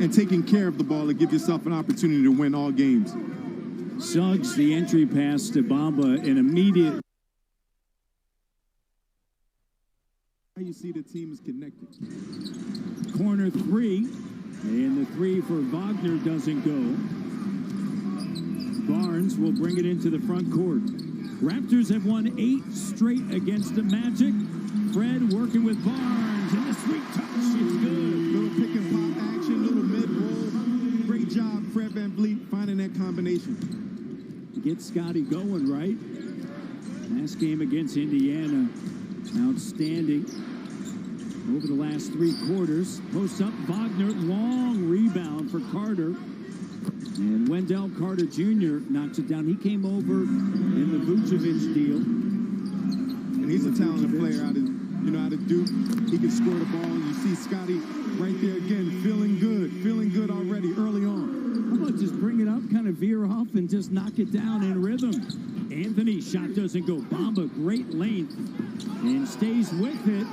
and taking care of the ball to give yourself an opportunity to win all games. Suggs, the entry pass to Bamba, an immediate. You see the team is connected. Corner three, and the three for Wagner doesn't go. Barnes will bring it into the front court. Raptors have won 8 straight against the Magic. Fred working with Barnes, and the sweet touch is good. Little pick and pop action, little mid-roll. Great job, Fred VanVleet, finding that combination. Get Scotty going, right? Last game against Indiana, outstanding. Over the last 3 quarters, post up Wagner, long rebound for Carter. And Wendell Carter Jr. knocks it down. He came over in the Vucevic deal. And he's a talented player out of Duke. He can score the ball. You see Scotty right there again, feeling good already early on. How about just bring it up, kind of veer off, and just knock it down in rhythm. Anthony, shot doesn't go. Bamba, great length, and stays with it.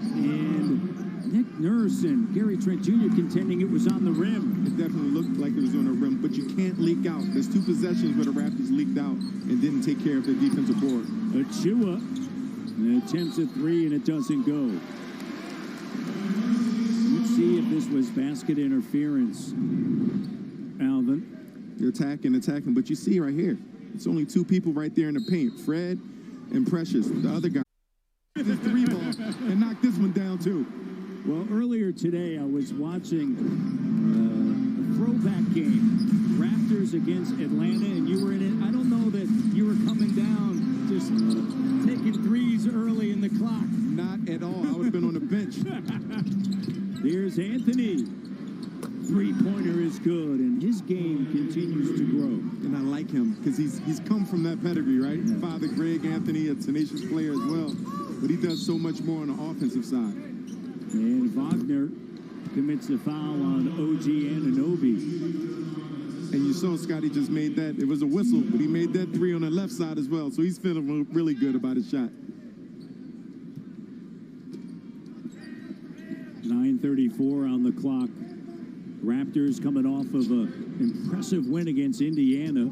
And Nick Nurse and Gary Trent Jr. contending it was on the rim. It definitely looked like it was on the rim, but you can't leak out. There's 2 possessions where the Raptors leaked out and didn't take care of their defensive board. Achua attempts a 3, and it doesn't go. Let's see if this was basket interference, Alvin. They're attacking, but you see right here, it's only 2 people right there in the paint, Fred and Precious, the other guy. This 3 ball and knock this one down too. Well, earlier today I was watching a throwback game, Raptors against Atlanta, and you were in it. I don't know that you were coming down just taking threes early in the clock. Not at all. I would have been on the bench. Here's Anthony. Three-pointer is good, and his game continues to grow. And I like him because he's come from that pedigree, right? Yeah. Father Greg Anthony, a tenacious player as well. But he does so much more on the offensive side. And Wagner commits the foul on OG Anunoby. And you saw Scotty just made that. It was a whistle, but he made that 3 on the left side as well. So he's feeling really good about his shot. 9:34 on the clock. Raptors coming off of an impressive win against Indiana.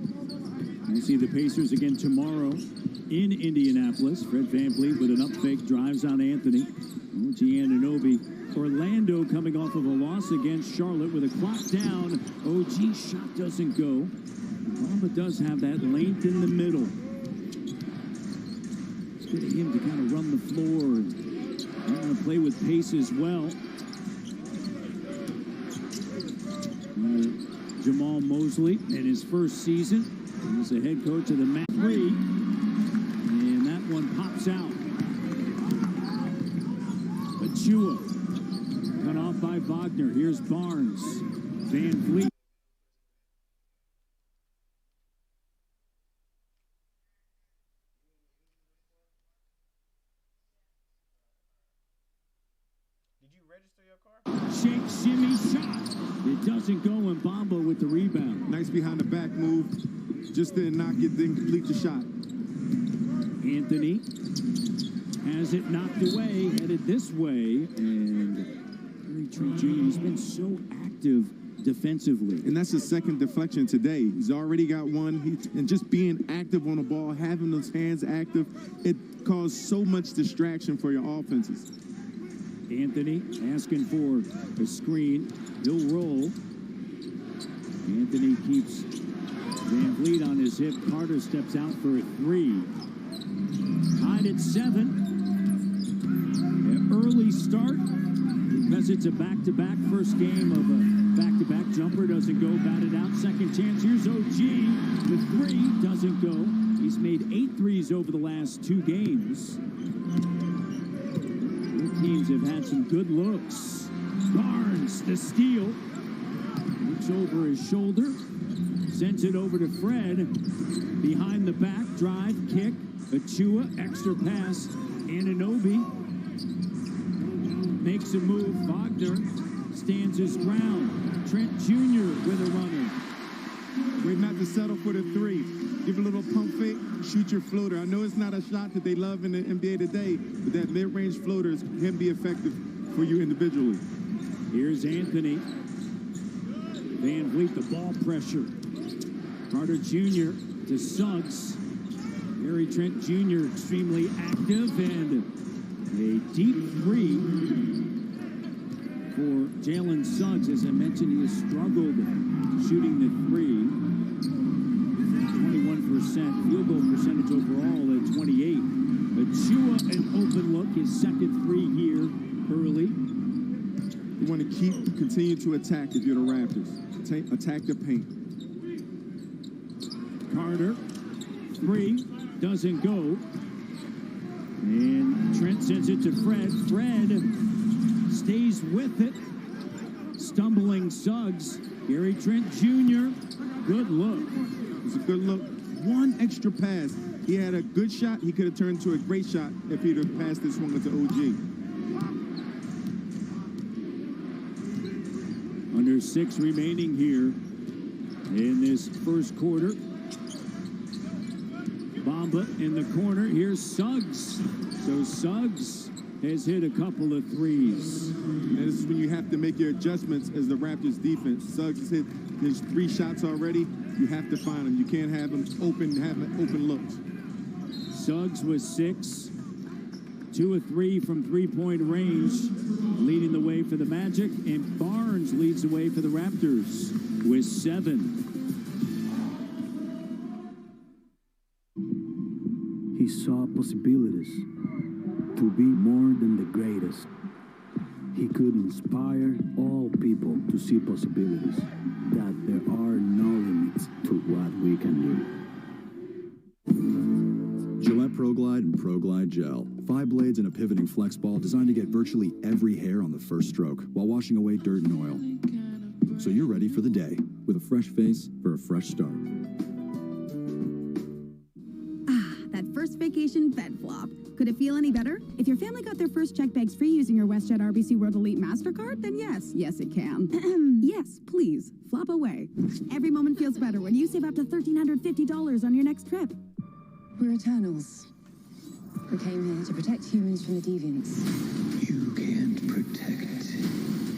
We'll see the Pacers again tomorrow in Indianapolis. Fred VanVleet with an up fake, drives on Anthony. OG Anunoby. Orlando coming off of a loss against Charlotte with a clock down. OG shot doesn't go. Bamba does have that length in the middle. It's good of him to kind of run the floor and want to play with pace as well. Jamal Mosley in his first season as the head coach of the Mac 3. And that one pops out. Achua cut off by Wagner. Here's Barnes. VanVleet. Did you register your car? Shake, shimmy, shot. It doesn't go, and Bamba with the rebound. Nice behind the back move. Just didn't knock it, didn't complete the shot. Anthony has it knocked away, headed this way, and Gary Trent Jr. has been so active defensively. And that's his second deflection today. He's already got one. And just being active on the ball, having those hands active, it caused so much distraction for your offenses. Anthony asking for a screen. He'll roll. Anthony keeps VanVleet on his hip. Carter steps out for a 3. Tied at 7. An early start because it's a back-to-back. First game of a back-to-back. Jumper doesn't go. Batted out. Second chance. Here's OG. The 3 doesn't go. He's made 8 threes over the last 2 games. Both teams have had some good looks. Barnes, the steal. Looks over his shoulder. Sends it over to Fred. Behind the back. Drive, kick. Achua, extra pass. Anunoby makes a move. Wagner stands his ground. Trent Jr. with a runner. Great not to settle for the 3. Give a little pump fake, shoot your floater. I know it's not a shot that they love in the NBA today, but that mid-range floater can be effective for you individually. Here's Anthony. Van Vliet, the ball pressure. Carter Jr. to Suggs. Gary Trent Jr. extremely active, and a deep three for Jalen Suggs. As I mentioned, he has struggled shooting the three. 21%. Field goal percentage overall at 28. Achua, an open look, his second three here early. You want to continue to attack if you're the Raptors. Attack the paint. Carter, three, doesn't go. And Trent sends it to Fred. Fred stays with it. Stumbling Suggs. Gary Trent Jr., good look. It's a good look. One extra pass. He had a good shot. He could have turned to a great shot if he'd have passed this one to OG. Under 6 remaining here in this first quarter. Bamba in the corner. Here's Suggs. So Suggs has hit a couple of threes. And this is when you have to make your adjustments as the Raptors defense. Suggs has hit his 3 shots already. You have to find them. You can't have them open looks. Suggs was 6. 2 of 3 from three-point range, leading the way for the Magic, and Barnes leads the way for the Raptors with 7. He saw possibilities to be more than the greatest. He could inspire all people to see possibilities, that there are no limits to what we can do. Gillette ProGlide and ProGlide Gel. 5 blades and a pivoting flex ball designed to get virtually every hair on the first stroke while washing away dirt and oil. So you're ready for the day with a fresh face for a fresh start. That first vacation bed flop. Could it feel any better? If your family got their first check bags free using your WestJet RBC World Elite MasterCard, then yes, it can. Yes, please, flop away. Every moment feels better when you save up to $1,350 on your next trip. We're Eternals. We came here to protect humans from the deviants. You can't protect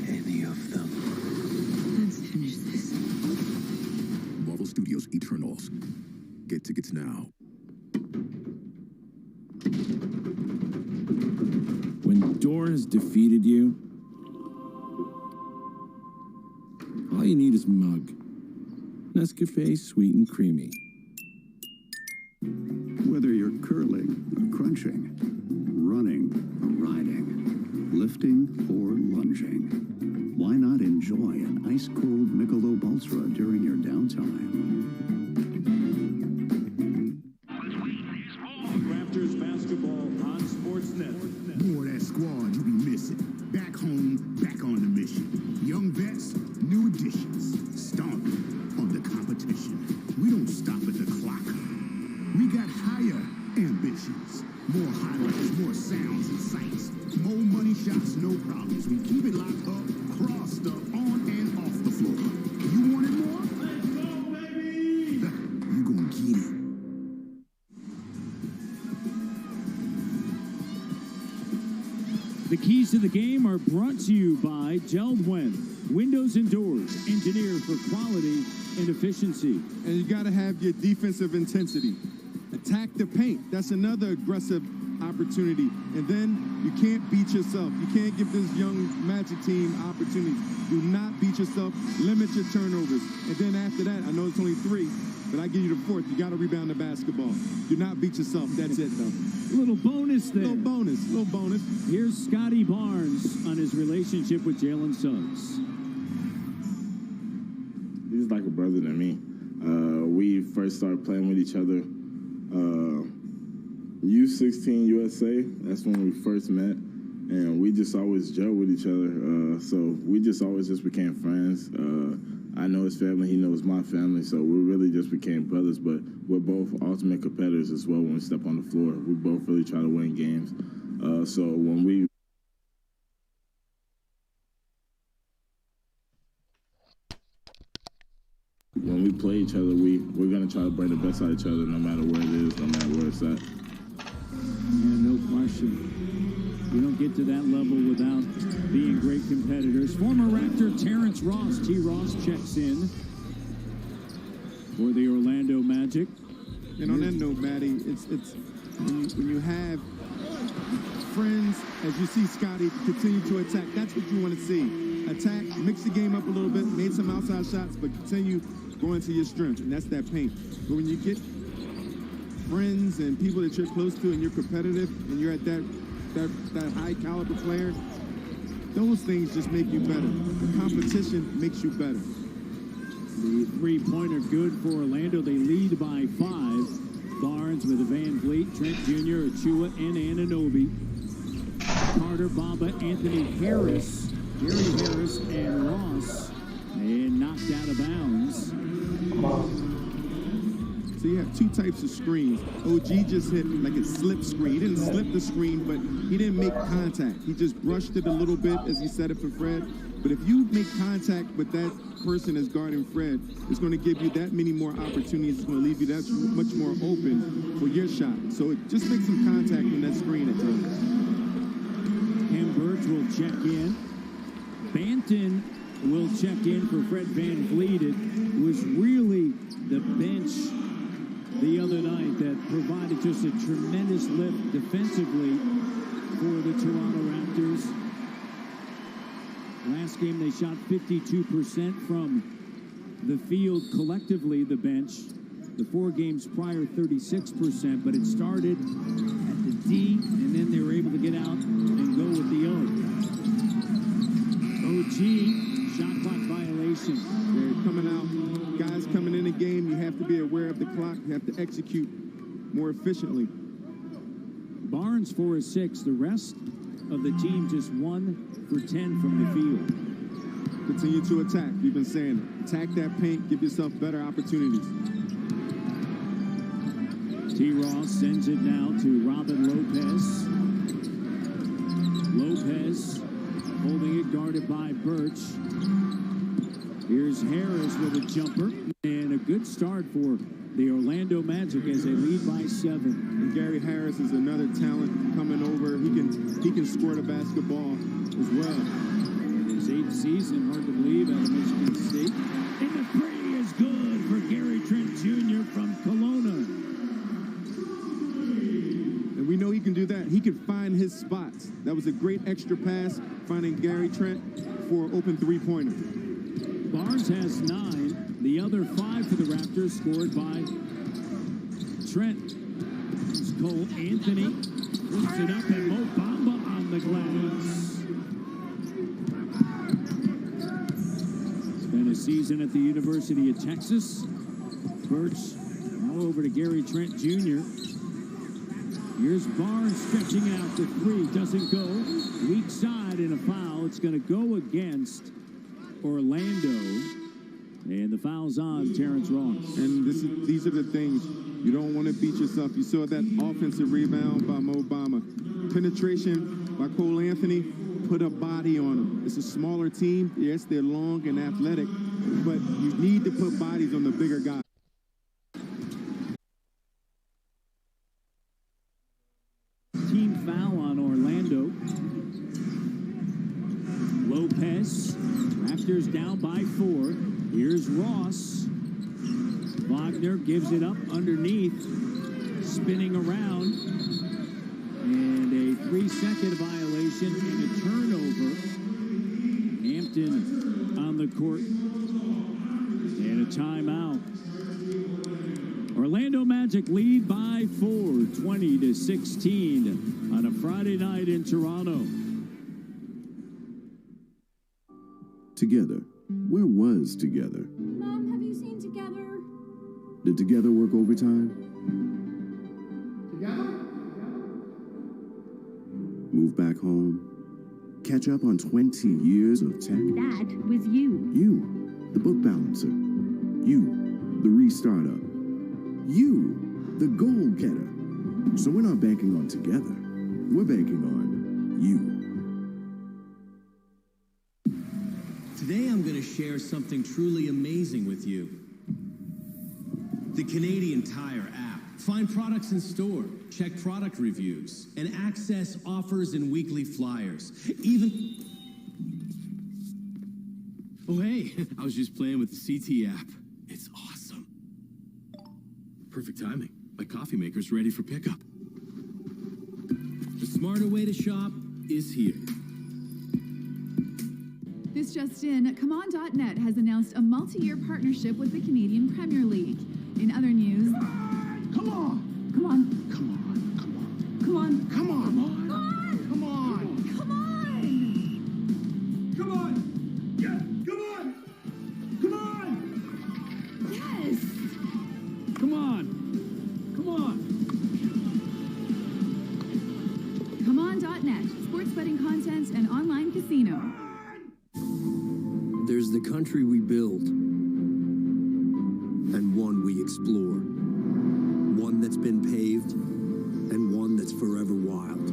any of them. Let's finish this. Marvel Studios Eternals. Get tickets now. When Dor has defeated you, all you need is mug. Nescafe sweet and creamy. Whether you're curling or crunching, running or riding, lifting or lunging, why not enjoy an ice-cold Michelob Ultra during your downtime? Raptors basketball on Sportsnet. More of that squad you be missing. Back home, back on the mission. Young vets, new additions. Stomping on the competition. We don't stop at the clock. We got higher ambitions. More highlights, more sounds and sights. More money shots, no problems. We keep it locked up, crossed up, on and off the floor. You want it more? Let's go, baby! You gonna get it. The keys to the game are brought to you by Geldwen. Windows and doors, engineered for quality and efficiency. And you got to have your defensive intensity. Attack the paint. That's another aggressive opportunity. And then you can't beat yourself. You can't give this young Magic team opportunities. Do not beat yourself. Limit your turnovers. And then after that, I know it's only 3, but I give you the 4th. You got to rebound the basketball. Do not beat yourself. That's it, though. Little bonus there. Little bonus. Here's Scotty Barnes on his relationship with Jalen Suggs. He's like a brother to me. We first started playing with each other. U16 USA, that's when we first met. And we just always gelled with each other. So we just always just became friends. I know his family, he knows my family. So we really just became brothers. But we're both ultimate competitors as well when we step on the floor. We both really try to win games. So when we play each other, we're going to try to bring the best out of each other no matter where it is, no matter where it's at. Yeah, no question. You don't get to that level without being great competitors. Former Raptor Terrence Ross, T. Ross, checks in for the Orlando Magic. And on that note, Maddie, it's when you have friends, as you see Scotty continue to attack, that's what you want to see. Attack, mix the game up a little bit, made some outside shots, but continue going to your strength, and that's that paint. But when you get friends and people that you're close to and you're competitive and you're at that high caliber player, those things just make you better. The competition makes you better. The three-pointer good for Orlando. They lead by 5. Barnes with a Van Vliet, Trent Jr., Achua, and Anunoby. Carter, Bamba, Anthony Harris, Gary Harris, and Ross. And knocked out of bounds. So you have two types of screens. OG just hit like a slip screen. He didn't slip the screen, but he didn't make contact. He just brushed it a little bit as he set it for Fred. But if you make contact with that person that's guarding Fred, it's going to give you that many more opportunities. It's going to leave you that much more open for your shot. So it just make some contact on that screen at times. Cam Birch will check in. Banton will check in for Fred Van Vliet. It was really the bench the other night that provided just a tremendous lift defensively for the Toronto Raptors. Last game they shot 52% from the field collectively, the bench. The 4 games prior, 36%, but it started at the D, and then they were able to get out and go with the O. OG, shot clock violation. They're coming out. Guys coming in the game, you have to be aware of the clock. You have to execute more efficiently. Barnes 4 of 6. The rest of the team just 1 for 10 from the field. Continue to attack. We've been saying it. Attack that paint. Give yourself better opportunities. T. Ross sends it now to Robin Lopez. Lopez holding it, guarded by Birch. Here's Harris with a jumper. And a good start for the Orlando Magic as they lead by 7. And Gary Harris is another talent coming over. He can score the basketball as well. His 8th season, hard to believe, out of Michigan State. And the three is good for Gary Trent Jr. from Kelowna. And we know he can do that. He can find his spots. That was a great extra pass, finding Gary Trent for an open three-pointer. Barnes has 9. The other 5 for the Raptors scored by Trent. It's Cole Anthony. Puts it up, and Mo Bamba on the glass. Spent a season at the University of Texas. Birch now over to Gary Trent Jr. Here's Barnes stretching out the 3. Doesn't go. Weak side and a foul. It's going to go against Orlando. And the foul's on Terrence Ross. And these are the things you don't want to beat yourself. You saw that offensive rebound by Mo Bamba. Penetration by Cole Anthony. Put a body on him. It's a smaller team. Yes, they're long and athletic, but you need to put bodies on the bigger guys. Team foul on Orlando. Lopez. Raptors down by 4. Here's Ross. Wagner gives it up underneath. Spinning around. And a 3-second violation and a turnover. Hampton on the court. And a timeout. Orlando Magic lead by 4, 20-16 on a Friday night in Toronto. Together. Where was Together? Mom, have you seen Together? Did Together work overtime? Together? Move back home? Catch up on 20 years of tech? That was you. You, the book balancer. You, the restartup. You, the goal getter. So we're not banking on Together. We're banking on you. Today I'm going to share something truly amazing with you. The Canadian Tire app. Find products in store, check product reviews, and access offers and weekly flyers. Even... Oh, hey, I was just playing with the CT app. It's awesome. Perfect timing. My coffee maker's ready for pickup. The smarter way to shop is here. This just in, ComeOn.net has announced a multi-year partnership with the Canadian Premier League. In other news... Come on! Come on. Come on! Come on! Come on. Come on! Come on. Come on! Come on. Come on! Yeah! Come on! Come on! Yes. Come on. Come on. ComeOn.net, sports betting content and online casino. There's the country we build, and one we explore. One that's been paved, and one that's forever wild.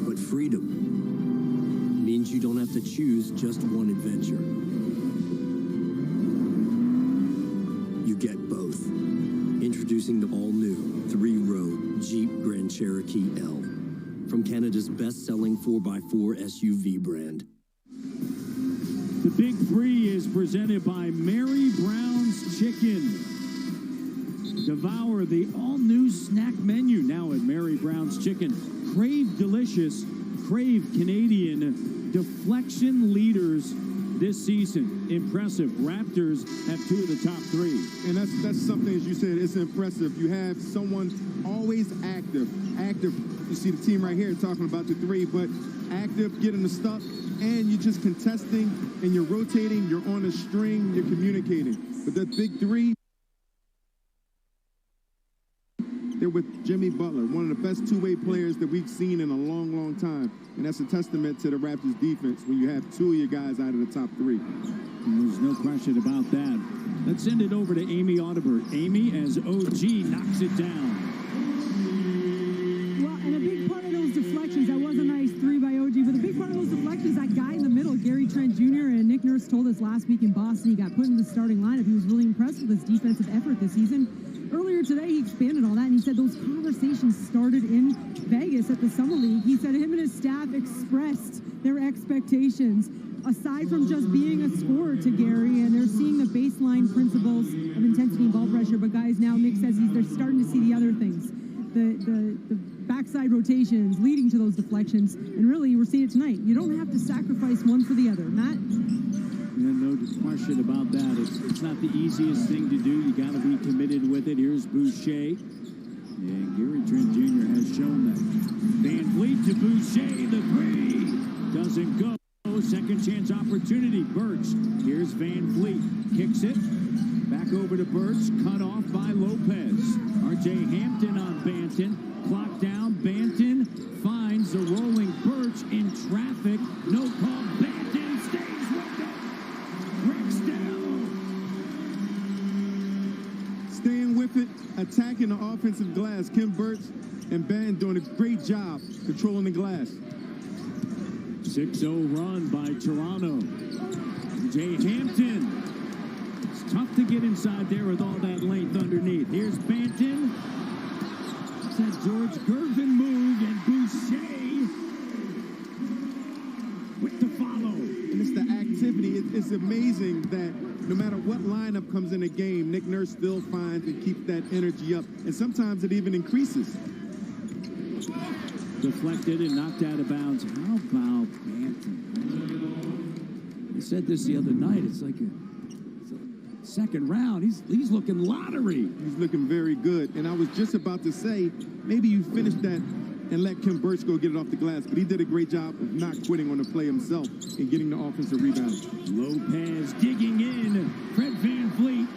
But freedom means you don't have to choose just one adventure. You get both. Introducing the all-new 3-row Jeep Grand Cherokee L from Canada's best-selling 4x4 SUV brand. The Big Three is presented by Mary Brown's Chicken. Devour the all-new snack menu now at Mary Brown's Chicken. Crave delicious, crave Canadian. Deflection leaders this season. Impressive. Raptors have 2 of the top 3. And that's something, as you said, it's impressive. You have someone always active. You see the team right here talking about the 3, but active, getting the stuff, and you're just contesting, and you're rotating, you're on a string, you're communicating. But that Big 3, they're with Jimmy Butler, one of the best two-way players that we've seen in a long, long time. And that's a testament to the Raptors defense when you have 2 of your guys out of the top 3. There's no question about that. Let's send it over to Amy Audibert. Amy, as OG knocks it down. Well, and a big part of those deflections, that was a nice 3 by OG, but a big part of those deflections, that guy in the middle, Gary Trent Jr., and Nick Nurse told us last week in Boston, he got put in the starting lineup. He was really impressed with his defensive effort this season. Earlier today, he expanded on that, and he said those conversations started in Vegas at the Summer League. He said him and his staff expressed their expectations, aside from just being a scorer to Gary, and they're seeing the baseline principles of intensity and ball pressure. But guys, now Nick says they're starting to see the other things, the backside rotations leading to those deflections, and really, we're seeing it tonight. You don't have to sacrifice one for the other. Matt? Yeah, no question about that. It's not the easiest thing to do. You got to be committed with it. Here's Boucher. And Gary Trent Jr. has shown that. Van Vliet to Boucher. The 3 doesn't go. Second chance opportunity. Birch. Here's Van Vliet. Kicks it. Back over to Birch. Cut off by Lopez. R.J. Hampton on Banton. Clock down. Banton finds the rolling Birch in traffic. No call. Banton stays with it. Staying with it, attacking the offensive glass. Kim Birch and Ben doing a great job controlling the glass. 6-0 run by Toronto. Jay Hampton. It's tough to get inside there with all that length underneath. Here's Banton. It's that George Gervin move, and Boucher with the follow. And it's the activity. It's amazing that no matter what lineup comes in a game, Nick Nurse still finds and keeps that energy up. And sometimes it even increases. Deflected and knocked out of bounds. How about Banton? I said this the other night. It's like a second round. He's looking lottery. He's looking very good. And I was just about to say, maybe you finish that and let Kim Birch go get it off the glass. But he did a great job of not quitting on the play himself and getting the offensive rebound. Lopez digging in. Fred Van Vliet.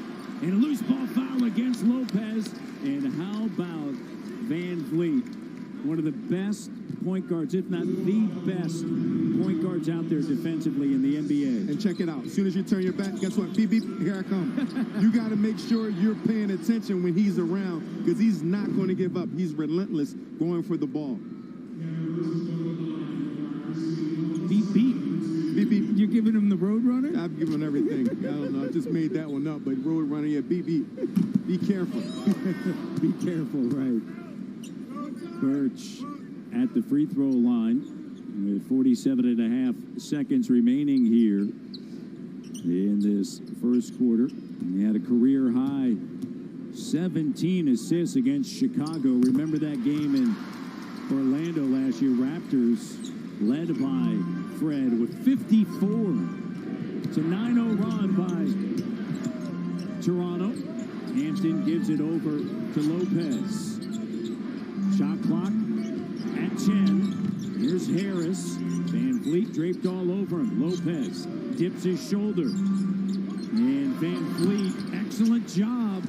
And a loose ball foul against Lopez. And how about Van Vliet? One of the best point guards, if not the best point guards out there defensively in the NBA. And check it out. As soon as you turn your back, guess what? Beep, beep, here I come. You got to make sure you're paying attention when he's around, because he's not going to give up. He's relentless going for the ball. Beep, beep. Beep, beep. You're giving giving him the Roadrunner? I've given him everything. I don't know. I just made that one up. But Roadrunner, yeah, be careful. Be careful, right. Birch at the free throw line with 47.5 seconds remaining here in this first quarter. He had a career high 17 assists against Chicago. Remember that game in Orlando last year? Raptors led by Fred with 54. It's a 9-0 run by Toronto. Hampton gives it over to Lopez. Shot clock at 10. Here's Harris. Van Vliet draped all over him. Lopez dips his shoulder. And Van Vliet, excellent job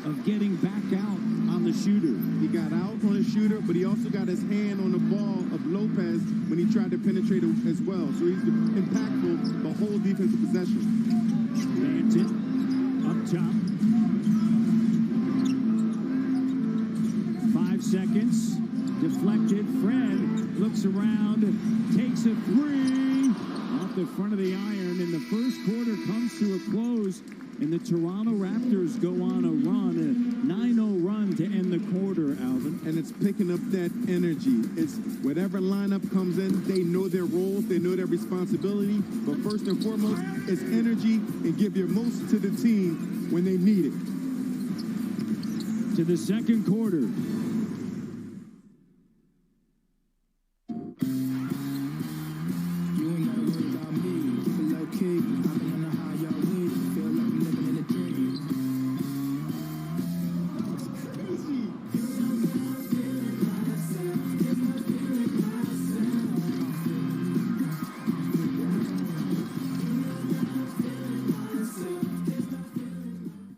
of getting back out on the shooter. He got out on the shooter, but he also got his hand on the ball of Lopez when he tried to penetrate it as well. So he's impactful the whole defensive possession. Banton up top. 5 seconds. Deflected. Fred looks around, takes a three off the front of the iron, and the first quarter comes to a close. And the Toronto Raptors go on a run, a 9-0 run to end the quarter, Alvin. And it's picking up that energy. It's whatever lineup comes in, they know their roles, they know their responsibility. But first and foremost, it's energy and give your most to the team when they need it. To the second quarter.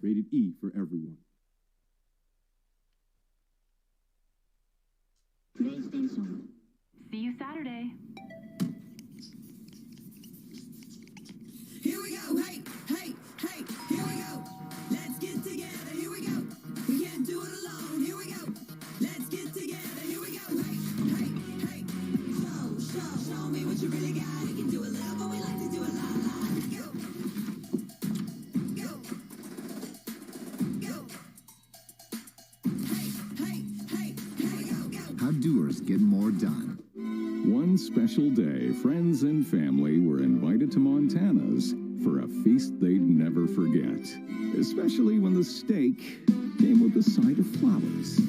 Rated E for everyone. See you Saturday. Here we go. Hey, hey, hey. Here we go. Let's get together. Here we go. We can't do it alone. Here we go. Let's get together. Here we go. Hey, hey, hey. Show me what you really got. You can do a little, but we like to do a lot. Go. Go. Go. Hey, hey, hey. Here we go. How doers get more done. One special day, friends and family were invited to Montana's for a feast they'd never forget, especially when the steak came with a side of flowers.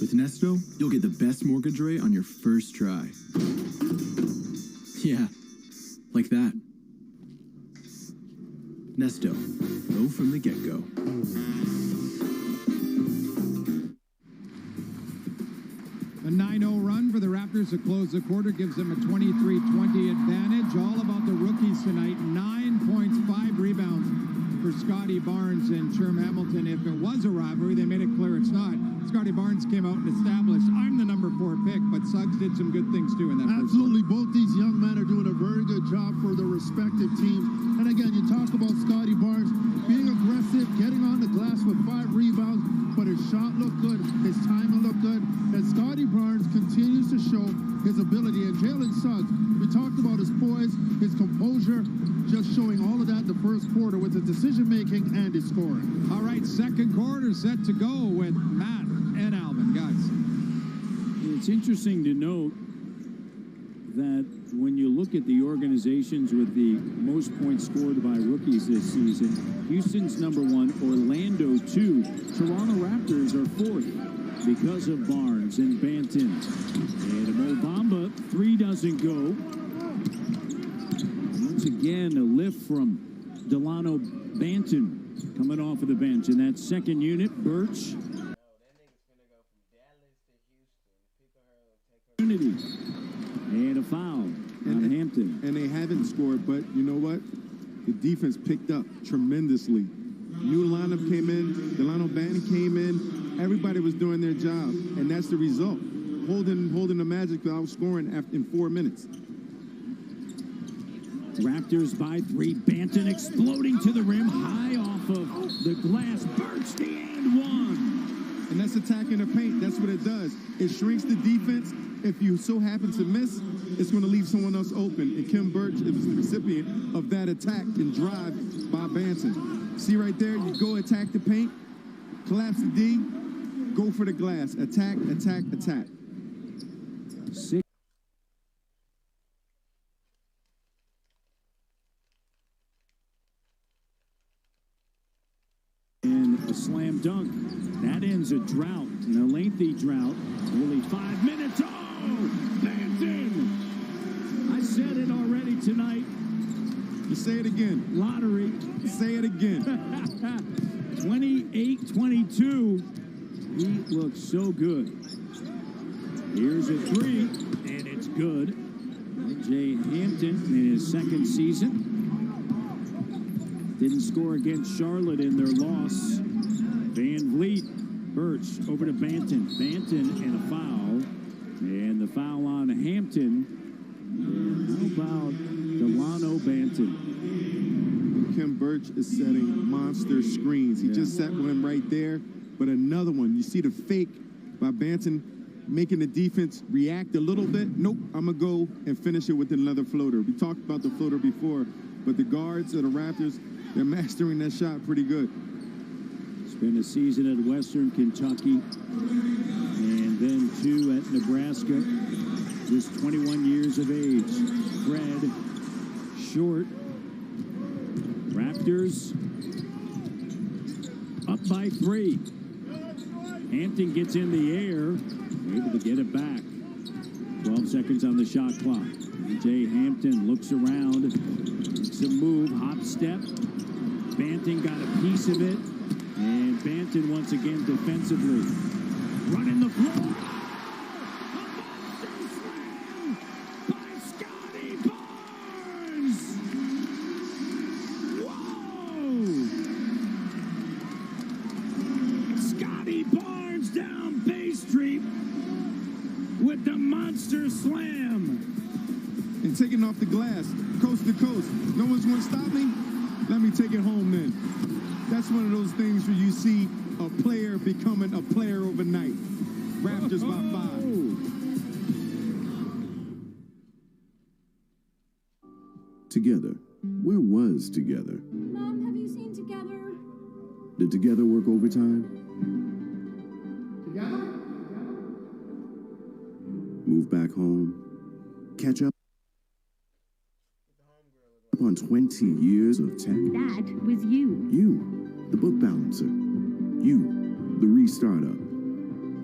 With Nesto, you'll get the best mortgage rate on your first try. Yeah, like that. Nesto, go from the get-go. A 9-0 run for the Raptors to close the quarter gives them a 23-20 advantage. All about the rookies tonight. 9 points, 5 rebounds for Scotty Barnes and Sherm Hamilton. If it was a rivalry, they made it clear it's not. Scotty Barnes came out and established, I'm the number 4 pick, but Suggs did some good things too in that first quarter. Absolutely. Both these young men are doing a very good job for their respective teams. And again, you talk about Scotty Barnes being aggressive, getting on the glass with 5 rebounds, but his shot looked good, his timing looked good, and Scotty Barnes continues to show his ability. And Jalen Suggs, we talked about his poise, his composure, just showing all of that in the first quarter with his decision-making and his scoring. All right, second quarter set to go with Matt and Alvin, guys. It's interesting to note that when you look at the organizations with the most points scored by rookies this season, Houston's number 1, Orlando 2, Toronto Raptors are 4th because of Barnes and Banton. And Mo Bamba, 3 doesn't go. Once again, a lift from Delano Banton coming off of the bench. In that second unit, Birch. And a foul on Hampton. And they haven't scored, but you know what? The defense picked up tremendously. New lineup came in, Delano Banton came in, everybody was doing their job, and that's the result. Holding the Magic without scoring in 4 minutes. Raptors by 3. Banton exploding to the rim, high off of the glass. Birch the and one. And that's attacking the paint. That's what it does. It shrinks the defense. If you so happen to miss, it's going to leave someone else open. And Kim Birch is the recipient of that attack and drive by Banton. See right there, you go attack the paint, collapse the D, go for the glass. Attack, attack, attack. And a slam dunk. That ends a drought, and a lengthy drought. Only 5 minutes. Oh, Banton! I said it already tonight. You say it again. Lottery. Say it again. 28-22. He looks so good. Here's a three, and it's good. Jay Hampton in his second season. Didn't score against Charlotte in their loss. Van Vliet, Birch over to Banton. Banton and a foul. And the foul on Hampton. And how about Delano Banton? Kim Birch is setting monster screens. He just set one right there, but another one. You see the fake by Banton making the defense react a little bit. Nope, I'm going to go and finish it with another floater. We talked about the floater before, but the guards of the Raptors, they're mastering that shot pretty good. Spent a season at Western Kentucky and then 2 at Nebraska. Just 21 years of age. Fred Short. Raptors up by 3. Hampton gets in the air, able to get it back. 12 seconds on the shot clock. Jay Hampton looks around, makes a move, hop step. Banton got a piece of it, and Banton once again defensively running the floor. Taking off the glass, coast to coast. No one's going to stop me? Let me take it home then. That's one of those things where you see a player becoming a player overnight. Raptors by 5. Together. Where was together? Mom, have you seen Together? Did together work overtime? Together? Move back home? Catch up on 20 years of tech? That was you. You, the book balancer. You, the restartup.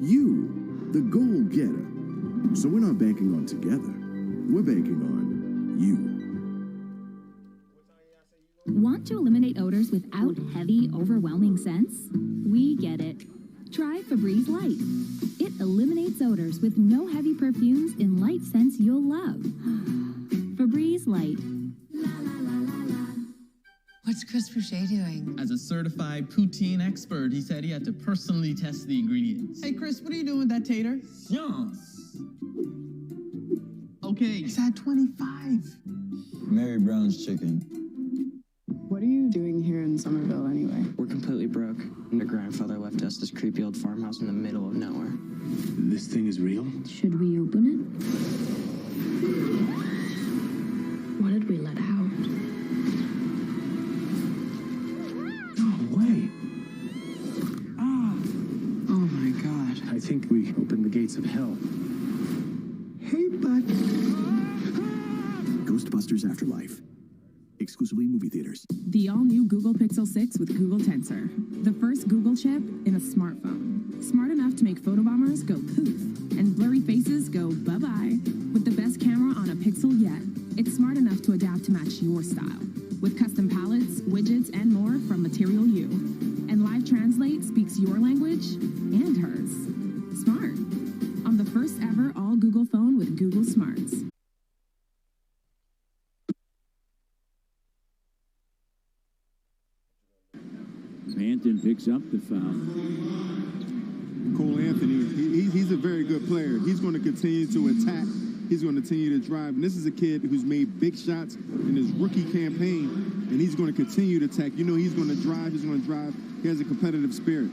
You, the goal getter. So we're not banking on together. We're banking on you. Want to eliminate odors without heavy, overwhelming scents? We get it. Try Febreze Light. It eliminates odors with no heavy perfumes in light scents you'll love. Febreze Light. What's Chris Boucher doing? As a certified poutine expert, he said he had to personally test the ingredients. Hey, Chris, what are you doing with that tater? Yes. Okay, he's at 25. Mary Brown's chicken. What are you doing here in Somerville anyway? We're completely broke. My grandfather left us this creepy old farmhouse in the middle of nowhere. This thing is real? Should we open it? What did we let out? I think we opened the gates of hell. Hey, bud. Ghostbusters Afterlife. Exclusively in movie theaters. The all-new Google Pixel 6 with Google Tensor. The first Google chip in a smartphone. Smart enough to make photobombers go poof and blurry faces go bye-bye. With the best camera on a Pixel yet, it's smart enough to adapt to match your style. With custom palettes, widgets, and more from Material U. And Live Translate speaks your language and hers. Smart. On the first ever all Google phone with Google Smarts. Banton picks up the foul. Cole Anthony, he's a very good player. He's going to continue to attack. He's going to continue to drive. And this is a kid who's made big shots in his rookie campaign, and he's going to continue to attack. You know he's going to drive. He's going to drive. He has a competitive spirit.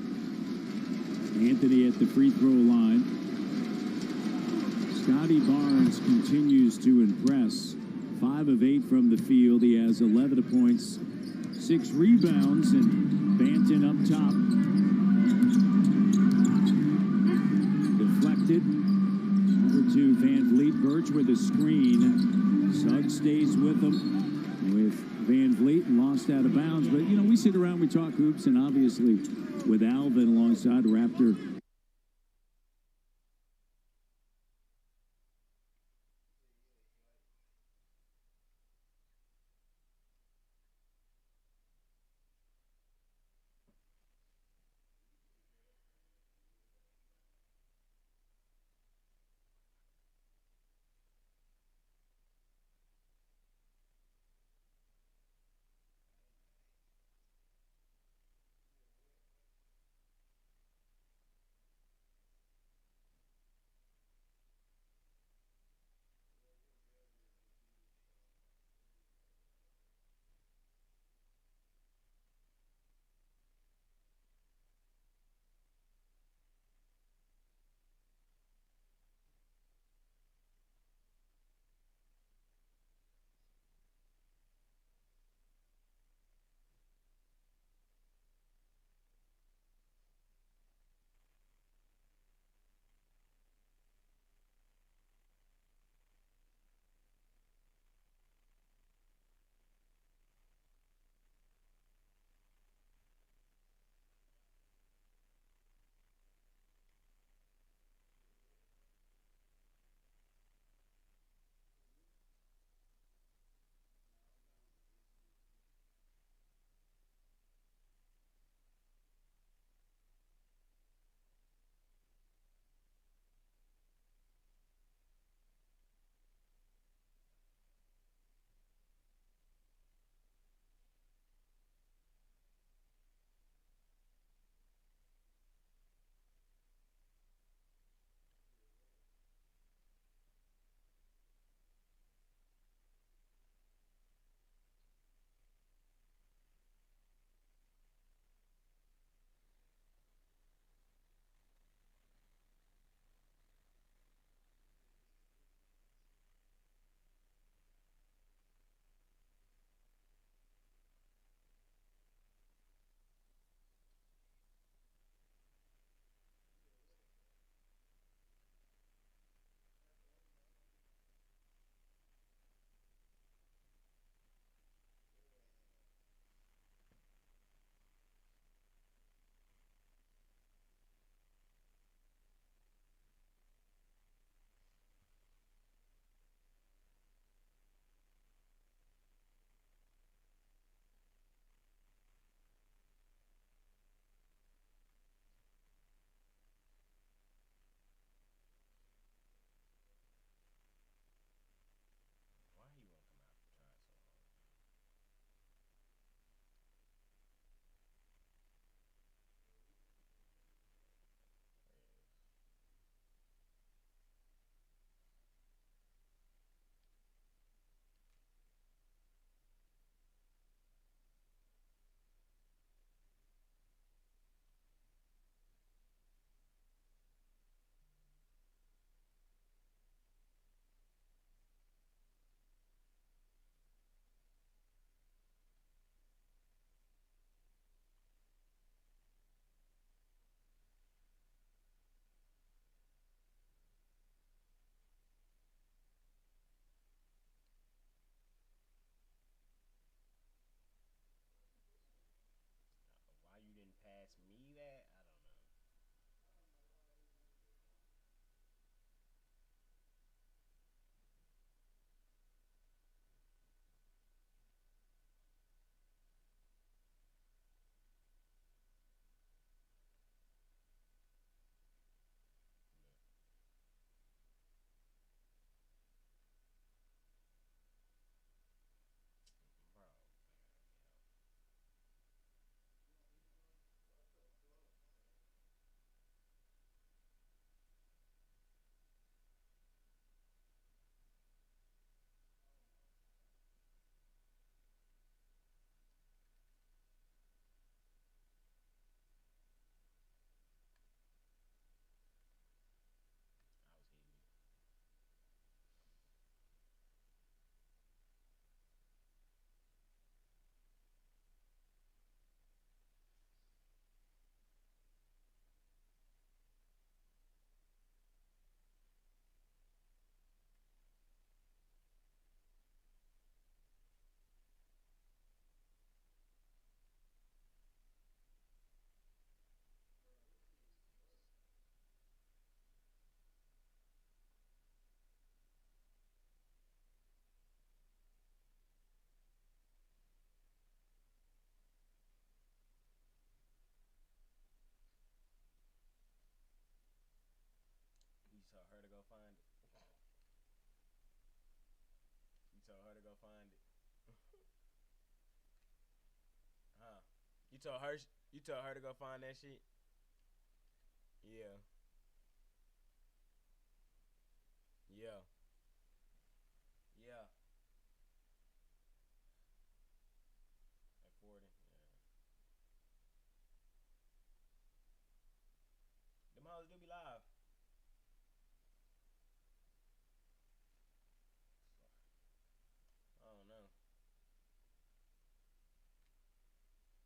Anthony at the free throw line. Scotty Barnes continues to impress. 5 of 8 from the field. He has 11 points, 6 rebounds, and Banton up top. Deflected. Over to Van Vliet. Birch with a screen. Suggs stays with him with Van Vliet and lost out of bounds. But, you know, we sit around, we talk hoops, and obviously with Alvin alongside Raptor. told her. You told her to go find that shit. Yeah. Yeah. Yeah. At 40. Yeah. Them hoes do be live. I don't know. I got locked in.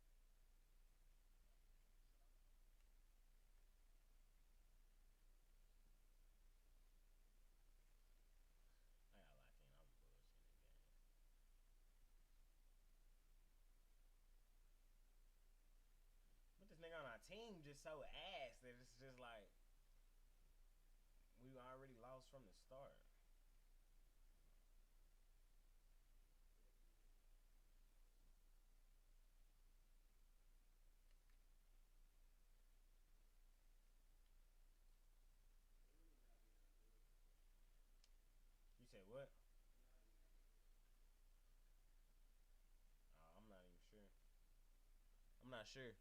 I'm bullshitting again. But this nigga on our team just so ass that it's just like we already lost from the start. You said what? I'm not even sure. I'm not sure.